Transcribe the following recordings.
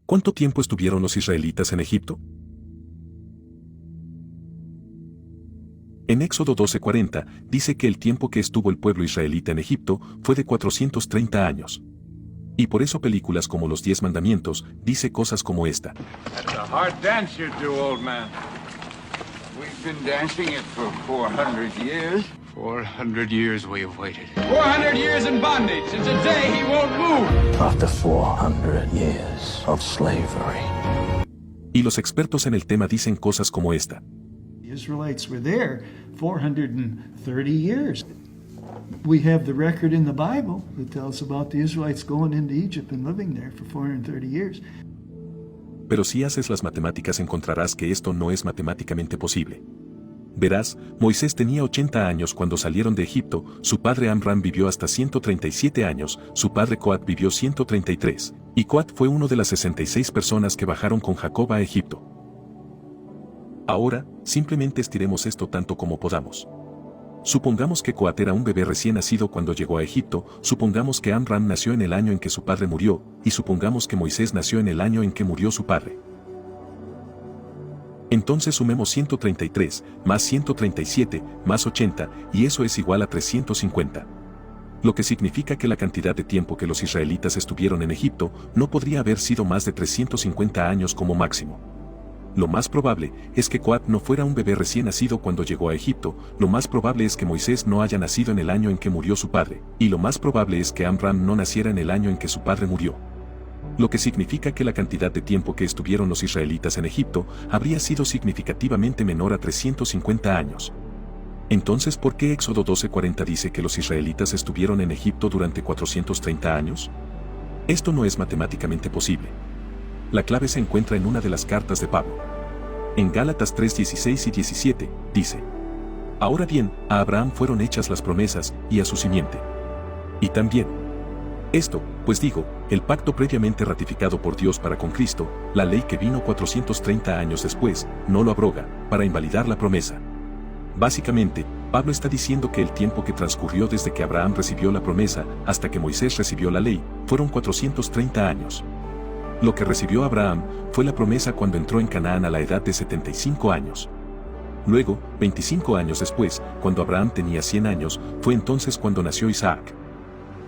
¿Cuánto tiempo estuvieron los israelitas en Egipto? En Éxodo 12:40 dice que el tiempo que estuvo el pueblo israelita en Egipto fue de 430 años. Y por eso películas como Los 10 Mandamientos dice cosas como esta. That's a hard dance you do, old man. We've been dancing it for 400 years. 400 years we have waited. 400 years in bondage. And today he won't move. After 400 years of slavery. Y los expertos en el tema dicen cosas como esta. The Israelites were there 430 years. We have the record in the Bible that tells about the Israelites going into Egypt and living there for 430 years. Pero si haces las matemáticas encontrarás que esto no es matemáticamente posible. Verás, Moisés tenía 80 años cuando salieron de Egipto, su padre Amram vivió hasta 137 años, su padre Coat vivió 133, y Coat fue uno de las 66 personas que bajaron con Jacob a Egipto. Ahora, simplemente estiremos esto tanto como podamos. Supongamos que Coat era un bebé recién nacido cuando llegó a Egipto, supongamos que Amram nació en el año en que su padre murió, y supongamos que Moisés nació en el año en que murió su padre. Entonces sumemos 133, más 137, más 80, y eso es igual a 350. Lo que significa que la cantidad de tiempo que los israelitas estuvieron en Egipto no podría haber sido más de 350 años como máximo. Lo más probable es que Coat no fuera un bebé recién nacido cuando llegó a Egipto, lo más probable es que Moisés no haya nacido en el año en que murió su padre, y lo más probable es que Amram no naciera en el año en que su padre murió. Lo que significa que la cantidad de tiempo que estuvieron los israelitas en Egipto habría sido significativamente menor a 350 años. Entonces, ¿por qué Éxodo 12:40 dice que los israelitas estuvieron en Egipto durante 430 años? Esto no es matemáticamente posible. La clave se encuentra en una de las cartas de Pablo. En Gálatas 3:16 y 17, dice: Ahora bien, a Abraham fueron hechas las promesas, y a su simiente. Y también esto, pues digo, el pacto previamente ratificado por Dios para con Cristo, la ley que vino 430 años después, no lo abroga, para invalidar la promesa. Básicamente, Pablo está diciendo que el tiempo que transcurrió desde que Abraham recibió la promesa hasta que Moisés recibió la ley, fueron 430 años. Lo que recibió Abraham fue la promesa cuando entró en Canaán a la edad de 75 años. Luego, 25 años después, cuando Abraham tenía 100 años, fue entonces cuando nació Isaac.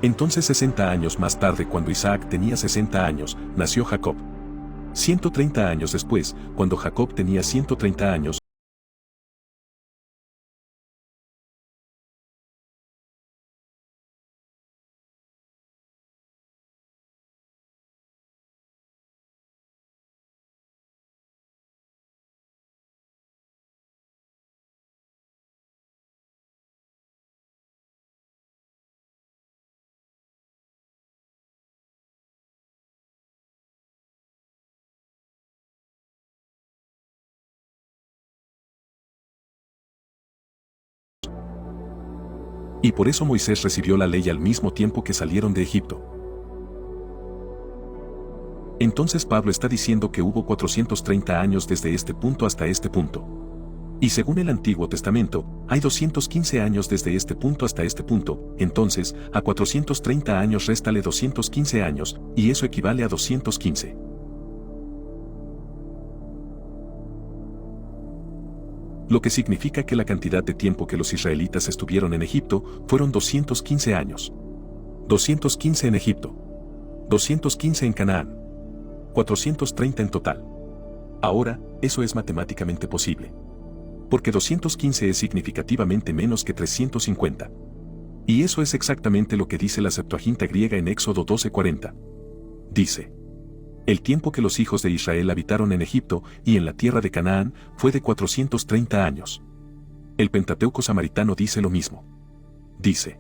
Entonces 60 años más tarde, cuando Isaac tenía 60 años, nació Jacob. 130 años después, cuando Jacob tenía 130 años, y por eso Moisés recibió la ley al mismo tiempo que salieron de Egipto. Entonces Pablo está diciendo que hubo 430 años desde este punto hasta este punto. Y según el Antiguo Testamento, hay 215 años desde este punto hasta este punto, entonces, a 430 años réstale 215 años, y eso equivale a 215. Lo que significa que la cantidad de tiempo que los israelitas estuvieron en Egipto fueron 215 años. 215 en Egipto. 215 en Canaán. 430 en total. Ahora, eso es matemáticamente posible. Porque 215 es significativamente menos que 350. Y eso es exactamente lo que dice la Septuaginta griega en Éxodo 12:40. Dice: el tiempo que los hijos de Israel habitaron en Egipto y en la tierra de Canaán fue de 430 años. El Pentateuco samaritano dice lo mismo. Dice: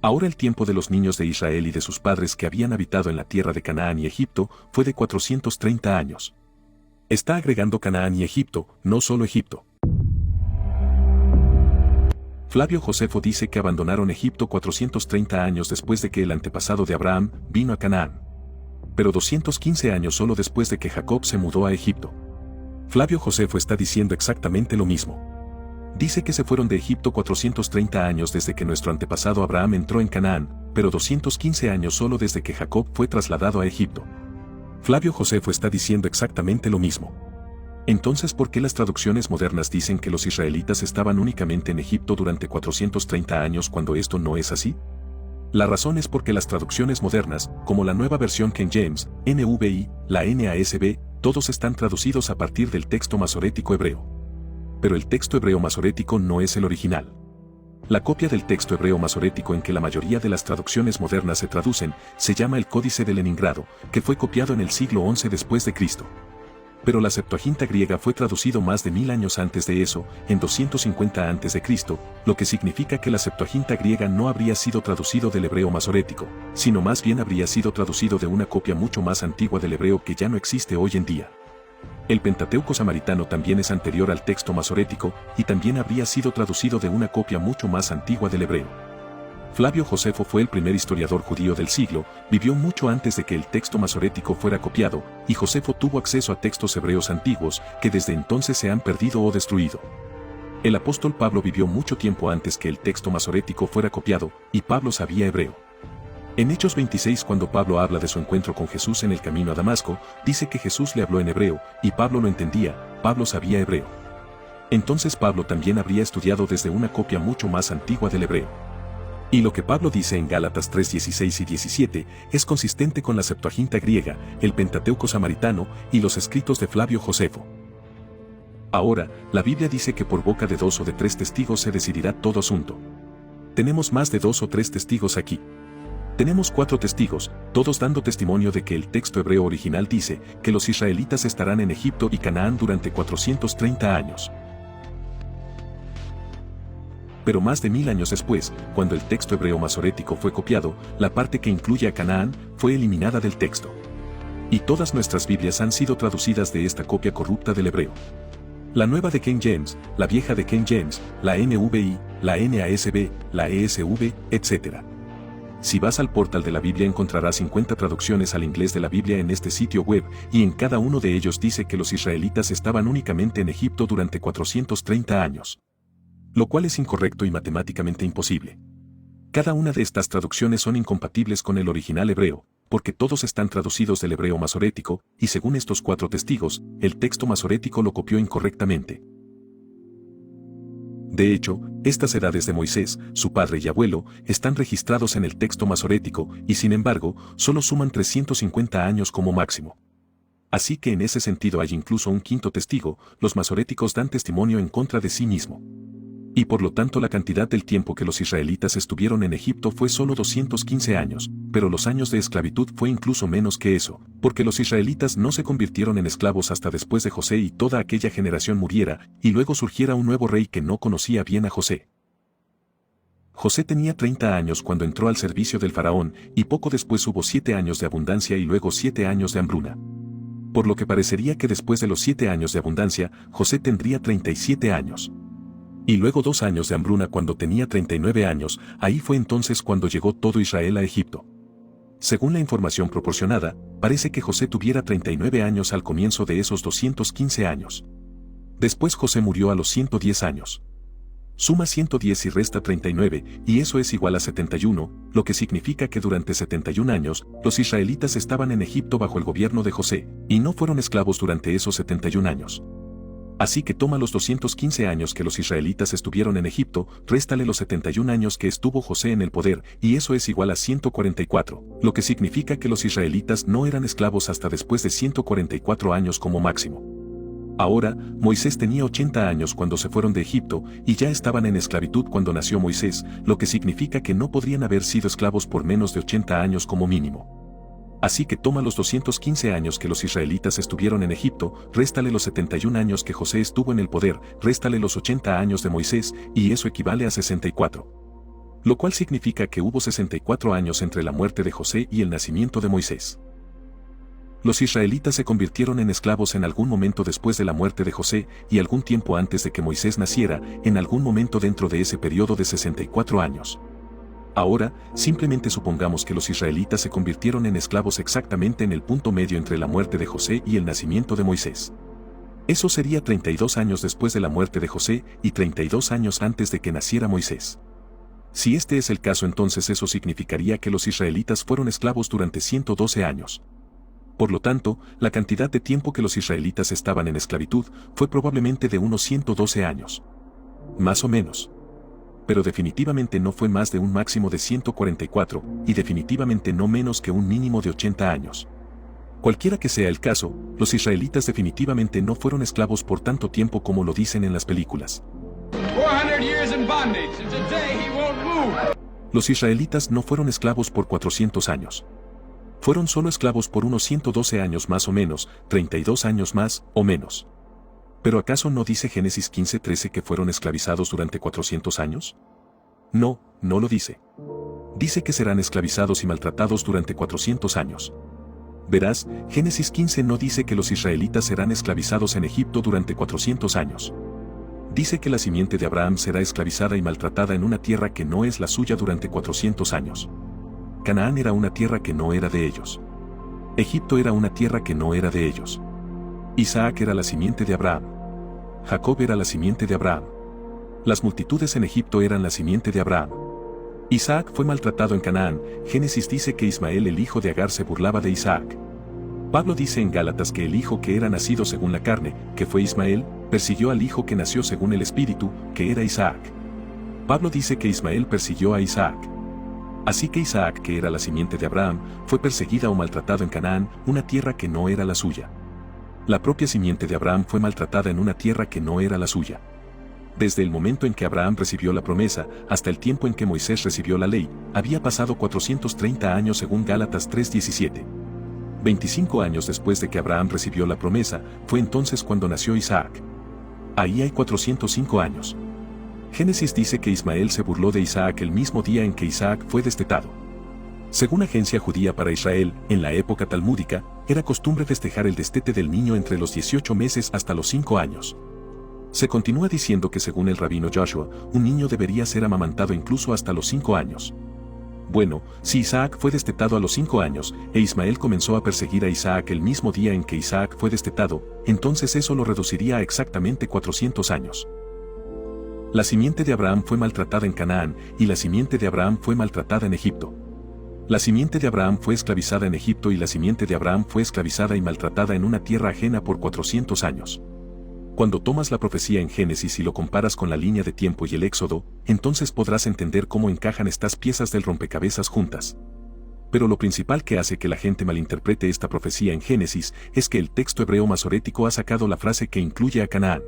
ahora el tiempo de los niños de Israel y de sus padres que habían habitado en la tierra de Canaán y Egipto fue de 430 años. Está agregando Canaán y Egipto, no solo Egipto. Flavio Josefo dice que abandonaron Egipto 430 años después de que el antepasado de Abraham vino a Canaán. Pero 215 años solo después de que Jacob se mudó a Egipto. Flavio Josefo está diciendo exactamente lo mismo. Dice que se fueron de Egipto 430 años desde que nuestro antepasado Abraham entró en Canaán, pero 215 años solo desde que Jacob fue trasladado a Egipto. Flavio Josefo está diciendo exactamente lo mismo. Entonces, ¿por qué las traducciones modernas dicen que los israelitas estaban únicamente en Egipto durante 430 años cuando esto no es así? La razón es porque las traducciones modernas, como la nueva versión King James, NVI, la NASB, todos están traducidos a partir del texto masorético hebreo. Pero el texto hebreo masorético no es el original. La copia del texto hebreo masorético en que la mayoría de las traducciones modernas se traducen se llama el Códice de Leningrado, que fue copiado en el siglo XI después de Cristo. Pero la Septuaginta griega fue traducido más de 1000 años antes de eso, en 250 a.C., lo que significa que la Septuaginta griega no habría sido traducido del hebreo masorético, sino más bien habría sido traducido de una copia mucho más antigua del hebreo que ya no existe hoy en día. El Pentateuco samaritano también es anterior al texto masorético y también habría sido traducido de una copia mucho más antigua del hebreo. Flavio Josefo fue el primer historiador judío del siglo, vivió mucho antes de que el texto masorético fuera copiado, y Josefo tuvo acceso a textos hebreos antiguos que desde entonces se han perdido o destruido. El apóstol Pablo vivió mucho tiempo antes que el texto masorético fuera copiado, y Pablo sabía hebreo. En Hechos 26, cuando Pablo habla de su encuentro con Jesús en el camino a Damasco, dice que Jesús le habló en hebreo, y Pablo lo entendía, Pablo sabía hebreo. Entonces Pablo también habría estudiado desde una copia mucho más antigua del hebreo. Y lo que Pablo dice en Gálatas 3:16 y 17 es consistente con la Septuaginta griega, el Pentateuco samaritano y los escritos de Flavio Josefo. Ahora, la Biblia dice que por boca de 2 o de 3 testigos se decidirá todo asunto. Tenemos más de 2 o 3 testigos aquí. Tenemos 4 testigos, todos dando testimonio de que el texto hebreo original dice que los israelitas estarán en Egipto y Canaán durante 430 años. Pero más de 1000 años después, cuando el texto hebreo masorético fue copiado, la parte que incluye a Canaán fue eliminada del texto. Y todas nuestras Biblias han sido traducidas de esta copia corrupta del hebreo. La nueva de King James, la vieja de King James, la NVI, la NASB, la ESV, etc. Si vas al portal de la Biblia encontrarás 50 traducciones al inglés de la Biblia en este sitio web, y en cada uno de ellos dice que los israelitas estaban únicamente en Egipto durante 430 años. Lo cual es incorrecto y matemáticamente imposible. Cada una de estas traducciones son incompatibles con el original hebreo, porque todos están traducidos del hebreo masorético, y según estos 4 testigos, el texto masorético lo copió incorrectamente. De hecho, estas edades de Moisés, su padre y abuelo, están registrados en el texto masorético, y sin embargo, solo suman 350 años como máximo. Así que en ese sentido hay incluso un quinto testigo, los masoréticos dan testimonio en contra de sí mismo. Y por lo tanto la cantidad del tiempo que los israelitas estuvieron en Egipto fue solo 215 años, pero los años de esclavitud fue incluso menos que eso, porque los israelitas no se convirtieron en esclavos hasta después de José y toda aquella generación muriera, y luego surgiera un nuevo rey que no conocía bien a José. José tenía 30 años cuando entró al servicio del faraón, y poco después hubo 7 años de abundancia y luego 7 años de hambruna. Por lo que parecería que después de los 7 años de abundancia, José tendría 37 años. Y luego 2 años de hambruna cuando tenía 39 años, ahí fue entonces cuando llegó todo Israel a Egipto. Según la información proporcionada, parece que José tuviera 39 años al comienzo de esos 215 años. Después José murió a los 110 años. Suma 110 y resta 39, y eso es igual a 71, lo que significa que durante 71 años, los israelitas estaban en Egipto bajo el gobierno de José, y no fueron esclavos durante esos 71 años. Así que toma los 215 años que los israelitas estuvieron en Egipto, réstale los 71 años que estuvo José en el poder, y eso es igual a 144, lo que significa que los israelitas no eran esclavos hasta después de 144 años como máximo. Ahora, Moisés tenía 80 años cuando se fueron de Egipto, y ya estaban en esclavitud cuando nació Moisés, lo que significa que no podrían haber sido esclavos por menos de 80 años como mínimo. Así que toma los 215 años que los israelitas estuvieron en Egipto, réstale los 71 años que José estuvo en el poder, réstale los 80 años de Moisés, y eso equivale a 64. Lo cual significa que hubo 64 años entre la muerte de José y el nacimiento de Moisés. Los israelitas se convirtieron en esclavos en algún momento después de la muerte de José, y algún tiempo antes de que Moisés naciera, en algún momento dentro de ese periodo de 64 años. Ahora, simplemente supongamos que los israelitas se convirtieron en esclavos exactamente en el punto medio entre la muerte de José y el nacimiento de Moisés. Eso sería 32 años después de la muerte de José y 32 años antes de que naciera Moisés. Si este es el caso, entonces eso significaría que los israelitas fueron esclavos durante 112 años. Por lo tanto, la cantidad de tiempo que los israelitas estaban en esclavitud fue probablemente de unos 112 años. Más o menos. Pero definitivamente no fue más de un máximo de 144, y definitivamente no menos que un mínimo de 80 años. Cualquiera que sea el caso, los israelitas definitivamente no fueron esclavos por tanto tiempo como lo dicen en las películas. 400 years in bondage, and today he won't move. Los israelitas no fueron esclavos por 400 años. Fueron solo esclavos por unos 112 años más o menos, 32 años más o menos. ¿Pero acaso no dice Génesis 15:13 que fueron esclavizados durante 400 años? No, no lo dice. Dice que serán esclavizados y maltratados durante 400 años. Verás, Génesis 15 no dice que los israelitas serán esclavizados en Egipto durante 400 años. Dice que la simiente de Abraham será esclavizada y maltratada en una tierra que no es la suya durante 400 años. Canaán era una tierra que no era de ellos. Egipto era una tierra que no era de ellos. Isaac era la simiente de Abraham. Jacob era la simiente de Abraham. Las multitudes en Egipto eran la simiente de Abraham. Isaac fue maltratado en Canaán. Génesis dice que Ismael el hijo de Agar se burlaba de Isaac. Pablo dice en Gálatas que el hijo que era nacido según la carne, que fue Ismael, persiguió al hijo que nació según el espíritu, que era Isaac. Pablo dice que Ismael persiguió a Isaac. Así que Isaac, que era la simiente de Abraham, fue perseguida o maltratado en Canaán, una tierra que no era la suya. La propia simiente de Abraham fue maltratada en una tierra que no era la suya. Desde el momento en que Abraham recibió la promesa, hasta el tiempo en que Moisés recibió la ley, había pasado 430 años según Gálatas 3:17. 25 años después de que Abraham recibió la promesa, fue entonces cuando nació Isaac. Ahí hay 405 años. Génesis dice que Ismael se burló de Isaac el mismo día en que Isaac fue destetado. Según Agencia Judía para Israel, en la época talmúdica, era costumbre festejar el destete del niño entre los 18 meses hasta los 5 años. Se continúa diciendo que según el rabino Joshua, un niño debería ser amamantado incluso hasta los 5 años. Bueno, si Isaac fue destetado a los 5 años, e Ismael comenzó a perseguir a Isaac el mismo día en que Isaac fue destetado, entonces eso lo reduciría a exactamente 400 años. La simiente de Abraham fue maltratada en Canaán, y la simiente de Abraham fue maltratada en Egipto. La simiente de Abraham fue esclavizada en Egipto y la simiente de Abraham fue esclavizada y maltratada en una tierra ajena por 400 años. Cuando tomas la profecía en Génesis y lo comparas con la línea de tiempo y el Éxodo, entonces podrás entender cómo encajan estas piezas del rompecabezas juntas. Pero lo principal que hace que la gente malinterprete esta profecía en Génesis es que el texto hebreo masorético ha sacado la frase que incluye a Canaán.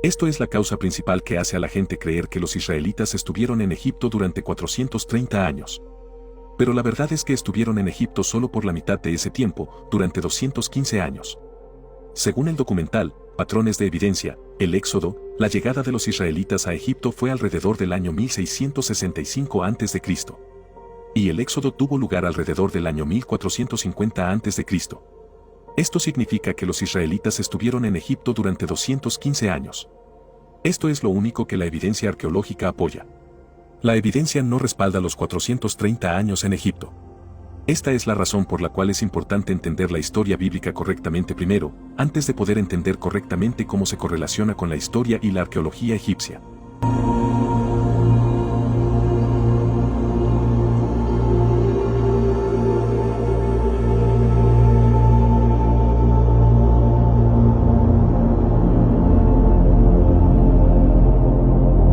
Esto es la causa principal que hace a la gente creer que los israelitas estuvieron en Egipto durante 430 años. Pero la verdad es que estuvieron en Egipto solo por la mitad de ese tiempo, durante 215 años. Según el documental, Patrones de Evidencia, el Éxodo, la llegada de los israelitas a Egipto fue alrededor del año 1665 a.C. Y el Éxodo tuvo lugar alrededor del año 1450 a.C. Esto significa que los israelitas estuvieron en Egipto durante 215 años. Esto es lo único que la evidencia arqueológica apoya. La evidencia no respalda los 430 años en Egipto. Esta es la razón por la cual es importante entender la historia bíblica correctamente primero, antes de poder entender correctamente cómo se correlaciona con la historia y la arqueología egipcia.